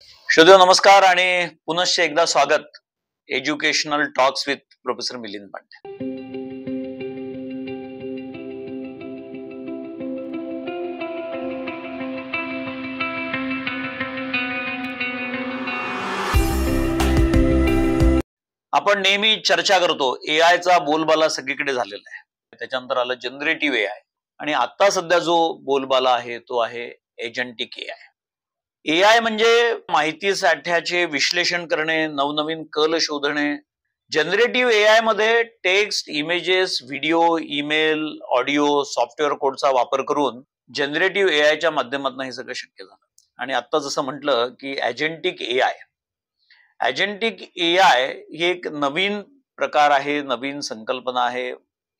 श्रोते नमस्कार आणि पुनश्च एकदा स्वागत educational talks with professor Milind Pande. आपण नेहमी चर्चा करतो एआयचा बोलबाला सगळीकडे झालेला आहे. त्याच्यानंतर आलं जनरेटिव्ह एआय आणि आता सध्या जो बोलबाला आहे तो आहे एजंटिक एआय. एआय म्हणजे माहिती साठ्याचे विश्लेषण करणे, नवनवीन कल शोधणे. जनरेटिव्ह एआय मध्ये text, images, video, email, audio, software कोडचा वापर करून जनरेटिव्ह एआयच्या माध्यमातून हे सगळं शक्य झालं. आणि आता जसं म्हटलं की एजंटिक एआय ही एक नवीन प्रकार आहे, नवीन संकल्पना आहे.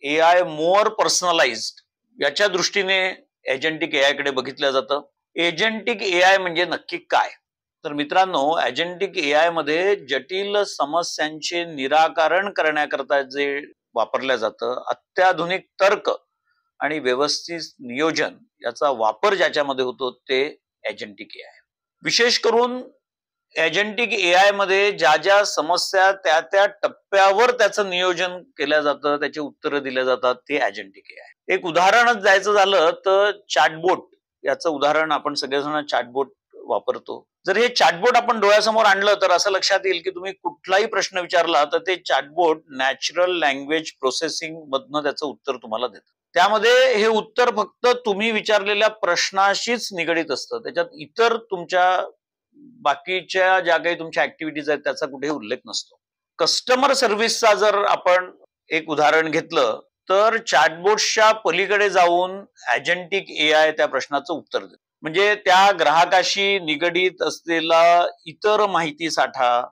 एआय मोर पर्सनलाइज्ड याच्या दृष्टीने एजंटिक एआय कडे बघितलं जातं. एजंटिक एआय म्हणजे नक्की काय? तर मित्रांनो, एजंटिक एआय मध्ये जटिल समस्यांचे निराकरण करण्याकरता जे वापरलं जातं अत्याधुनिक तर्क आणि व्यवस्थित नियोजन याचा वापर ज्याच्यामध्ये होतो ते एजंटिक एआय. विशेष करून एजंटिक एआय मध्ये ज्या ज्या समस्या त्या त्या टप्प्यावर त्याचं नियोजन केलं जातं, त्याची उत्तरं दिल्या जातात ते एजंटिक एआय. एक उदाहरणच द्यायचं झालं तर चॅटबोट याचं उदाहरण. आपण सगळेजण चॅटबोट वापरतो. जर हे चॅटबोट आपण डोळ्यासमोर आणलं तर असं लक्षात येईल की तुम्ही कुठलाही प्रश्न विचारला तर ते चॅटबोट नॅचरल लँग्वेज प्रोसेसिंग मधनं त्याचं उत्तर तुम्हाला देतं. त्यामध्ये हे उत्तर फक्त तुम्ही विचारलेल्या प्रश्नाशीच निगडीत असतं. त्याच्यात इतर तुमच्या बाकीच्या ज्या काही तुमच्या ऍक्टिव्हिटीज आहेत त्याचा कुठेही उल्लेख नसतो. कस्टमर सर्व्हिसचा जर आपण एक उदाहरण घेतलं तर चॅटबोट्सच्या पलीकडे जाऊन एजंटिक एआय त्या प्रश्नाचं उत्तर देतो. म्हणजे त्या ग्राहकाशी निगडीत असलेला इतर माहिती साठा,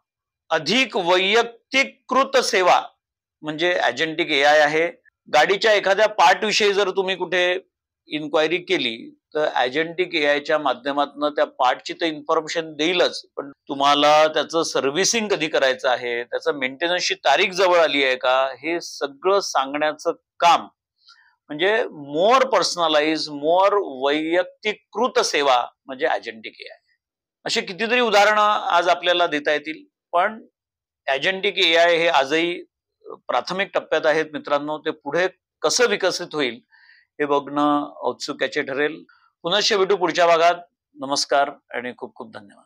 अधिक वैयक्तिकृत सेवा म्हणजे एजंटिक एआय आहे. गाडीच्या एखाद्या पार्ट विषयी जर तुम्ही कुठे इन्क्वायरी केली तर एजंटिक एआयच्या माध्यमातून त्या पार्टची तर इन्फॉर्मेशन देईलच, पण तुम्हाला त्याचं सर्व्हिसिंग कधी करायचं आहे, त्याचं मेंटेनन्सची तारीख जवळ आली आहे का, हे सगळं सांगण्याचं काम म्हणजे मोर पर्सनलाइज, मोर वैयक्तिकृत सेवा म्हणजे एजंटिक एआय. अशी कितीतरी उदाहरणं आज आपल्याला देता येतील. पण एजंटिक एआय हे आजही प्राथमिक टप्प्यात आहेत मित्रांनो. ते पुढे कसं विकसित होईल हे बघणं औत्सुक्याचे ठरेल. पुनश्च भेटू पुढच्या भागात. नमस्कार आणि खूप खूप धन्यवाद.